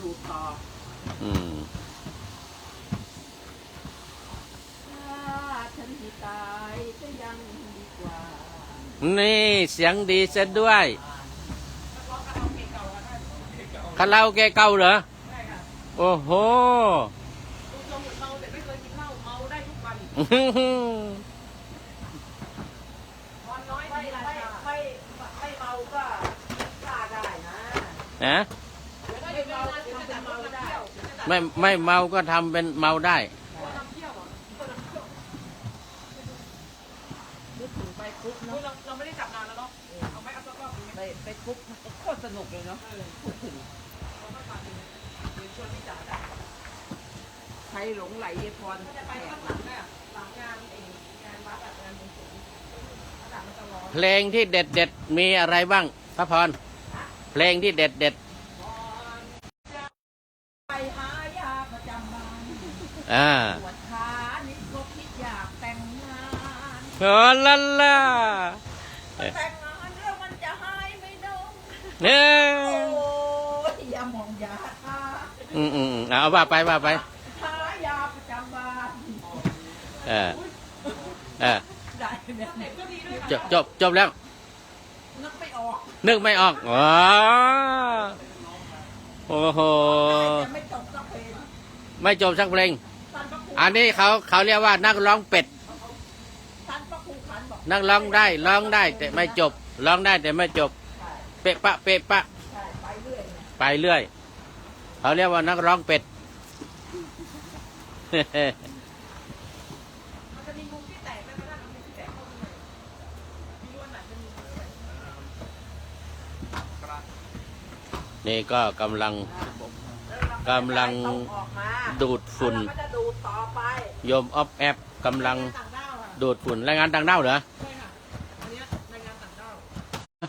ดูดต่ออืมฉันที่ตายจะยังดีกว่านี่เสียงดีเสียด้วยคาราโอเกะเก่าเหรอโอ้โหดูทรงเหมือนเมาแต่ไม่เคยกินเหล้าเมาได้ทุกวันนอนน้อยไม่เมาก็ฆ่าได้นะไม่เมาทำเป็นเมาได้ไม่เมาก็ทำเป็นเมาได้นึกถึงไปคุกเนาะเราไม่ได้จับนานแล้วเนาะเอาไหมเอาสักรอบไปคุกโคตรสนุกเลยเนาะพูดถึงชวนพี่จ๋าได้ใครหลงไหลเยพรจะไปข้างหลังเนี่ยหลังงานงานวัดงานมงคลเพลงที่เด็ดมีอะไรบ้างพระพรเพลงที่เด็ดไปหายาประจำบ้านปวดขานิดก็คิดอยากแต่งงานโอ้ละล่ะแต่งงานแล้วมันจะหายไม่ดงเนี่ยโอ้ยอย่ามองยาทาเอาว่าไปหายาประจำบ้านได้เนี่ยจบแล้วนึกไม่ออกอ๋อโอ้โหไม่จบสักเพลงอันนี้เขาเรียกว่านักร้องเป็ดนักร้องได้แต่ไม่จบร้องได้แต่ไม่จบเป๊ะปะไปเรื่อยเขาเรียกว่านักร้องเป็ดนี่ก็กำลังดูดฝุ่นโยมออฟแอปกำลังดูดฝุ่นรายงานต่างด้าวเหรอใช่ค่ะอันนี้รายงานต่างด้าว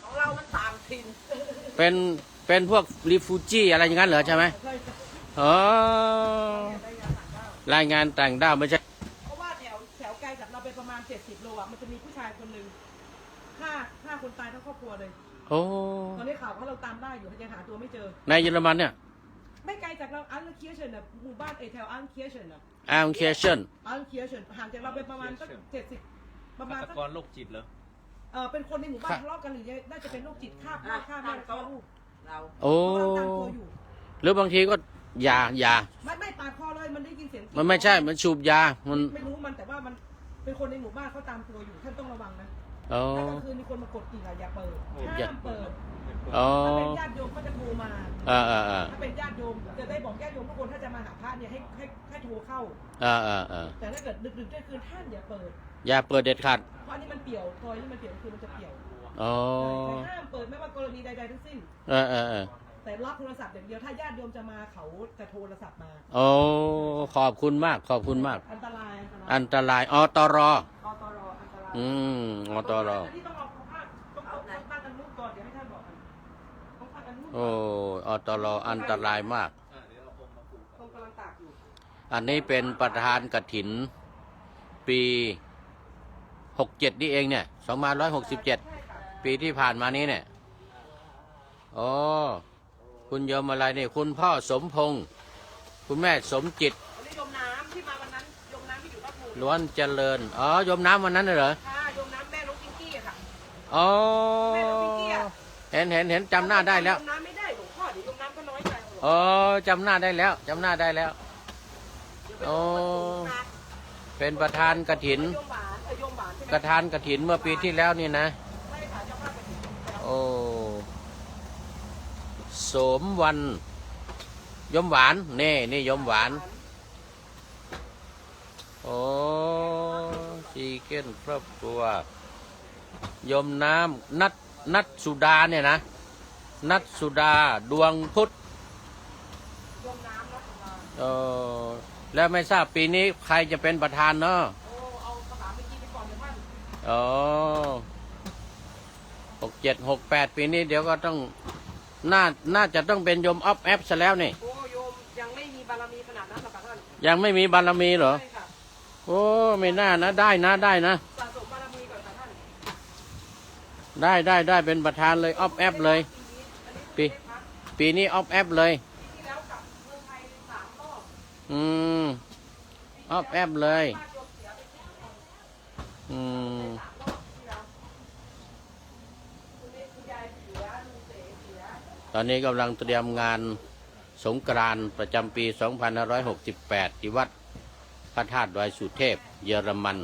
ของเรามันต่างถิ่นเป็นพวกรีฟูจี้อะไรอย่างนั้นเหรอใช่ไหมอ๋อรายงานต่างด้าวไม่ใช่เพราะว่าแถวไกลจากเราไปประมาณ70 โลอ่ะมันจะมีผู้ชายคนหนึ่งฆ่าคนตายทั้งครอบครัวเลยโอ้ตอนนี้ข่าวว่าเราตามได้อยู่ยังหาตัวไม่เจอในเยอรมันเนี่ยไม่ไกลจากเราอันเคียเชนนะหมู่บ้านแถวอันเคียเชนนะอันเคียเชนห่างจากเราไปประมาณสัก70ประมาณสักโรคจิตเหรอเป็นคนในหมู่บ้านทะเลาะกันหรือน่าจะเป็นโรคจิตฆ่าพ่อฆ่าแม่ฆ่าลูกเราโอ้หรือบางทีก็ยาไม่ปาดคอเลยมันได้ยินเสียงมันไม่ใช่มันสูบยามันไม่รู้มันแต่ว่ามันเป็นคนในหมู่บ้านเขาตามตัวอยู่ท่านต้องระวังนะถ้ากลางคืนมีคนมากดกิ่งอย่าเปิดห้ามเปิดถ้าเป็นญาติโยมก็จะโทรมาถ้าเป็นญาติโยมจะได้บอกญาติโยมทุกคนถ้าจะมาหาพระเนี่ยให้โทรเข้าแต่ถ้าเกิดดึกๆด้วยคืนท่านอย่าเปิดเด็ดขาดเพราะนี่มันเปี่ยวซอยนี่มันเปี่ยวคือมันจะเปี่ยวห้ามเปิดไม่ว่ากรณีใดๆทั้งสิ้นแต่รับโทรศัพท์อย่างเดียวถ้าญาติโยมจะมาเขาจะโทรศัพท์มาโอ้ขอบคุณมากอันตรายอตรอันตรายอตรที่ต้องเอาผ้าต้องตั้งกันนุ่งก่อนเดี๋ยวให้ท่านบอกกันต้องตั้งกันนุ่งโอ้อตรอันตรายมากอันนี้เป็นประธานกฐินปี67นี่เองเนี่ย2567ปีที่ผ่านมานี้เนี่ยอ๋อคุณโยมอะไรเนี่ยคุณพ่อสมพงษ์คุณแม่สมจิตโยมน้ำที่มาวันนั้นโยมน้ำที่อยู่บ้านหมู่ล้วนเจริญอ๋อโยมน้ำวันนั้นเหรอโยมน้ำแม่น้องพิงกี้ค่ะอ๋อแม่น้องพิงกี้เห็นจำหน้าได้แล้วโยมน้ำไม่ได้หลวงพ่อเดี๋ยวโยมน้ำก็น้อยใจอ๋อจำหน้าได้แล้วโอ้เป็นประธานกฐินเมื่อปีที่แล้วนี่นะโอ้โสมวันยมหวานนี่ยมหวานโอ้ชีเก้นครอบครัวยมน้ำนัดสุดาเนี่ยนะนัดสุดาดวงพุทธแล้วไม่ทราบปีนี้ใครจะเป็นประธานเนาะอ๋อ67 68ปีนี้เดี๋ยวก็ต้องน่าจะต้องเป็นโยมออฟแอปซะแล้วนี่โอ้โยมยังไม่มีบารมีขนาดนั้นหรอกค่ะท่านยังไม่มีบารมีเหรอโอ้ไม่น่านะได้นะสะสมบารมีก่อนค่ะท่านได้เป็นประธานเลยออฟแอปเลยปีนี้ออฟแอปเลย อืมอ้อแอบเลย อืมตอนนี้กำลังเตรียมงานสงกรานต์ประจำปี 2568 ที่วัดพระธาตุดอยสุเทพ เยอรมัน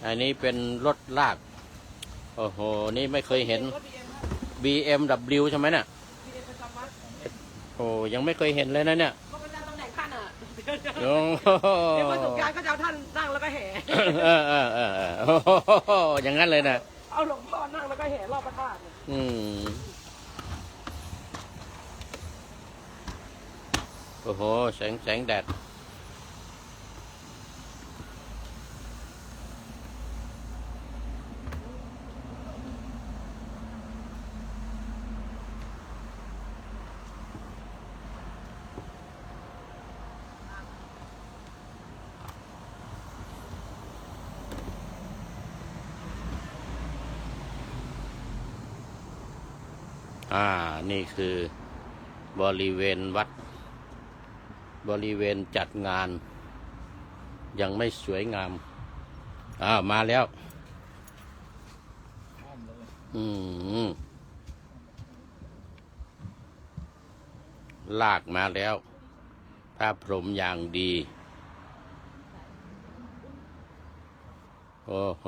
อันนี้เป็นรถลาก โอ้โห นี่ไม่เคยเห็น BMW ใช่ไหมเนี่ย โอ้ยังไม่เคยเห็นเลยนะเนี่ย ก็ประจำตำแหน่งท่านอ่ะ โอ้โห เดี๋ยววันสงกรานต์ก็จะเอาท่านนั่งแล้วก็แห่ โอ้โหอย่างนั้นเลยนะ เอาหลวงพ่อนั่งแล้วก็แห่รอบพระธาตุเนี่ย อืมโอ้โห แสงแดด นี่คือบริเวณวัด บริเวณจัดงาน ยังไม่สวยงาม มาแล้ว ลากมาแล้วผ้าพรมอย่างดี โอ้โห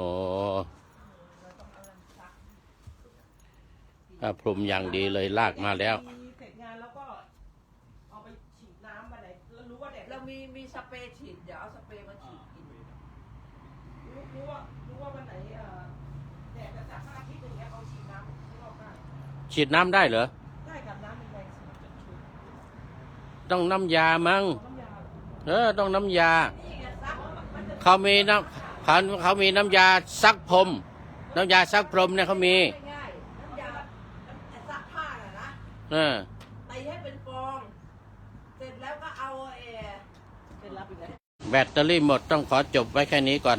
ผ้าพรมอย่างดีเลยลากมาแล้ว เสร็จงานแล้วก็เอาไปฉีดน้ำมาไหนแล้วรู้ว่าแดดเรามีสเปรย์ฉีดเดี๋ยวเอาสเปรย์มาฉีดกินรู้ว่าวันไหนแดดจะจัดพระอาทิตย์อย่างเงี้ยเอาฉีดน้ำที่รอบได้ ฉีดน้ำได้เหรอ ได้กับน้ำเป็นแรงสูง ต้องน้ำยามั้ง น้ำยา ต้องน้ำยา นี่ไงซักมันจะ เขามีเขามีน้ำยาซักพรม น้ำยาซักพรมเนี่ยเขามี ง่ายๆน้ำยาซักผ้าน่ะนะ เออ ตีให้เป็นฟอง เสร็จแล้วก็เอาเป็นรับอีกแล้ว แบตเตอรี่หมดต้องขอจบไว้แค่นี้ก่อน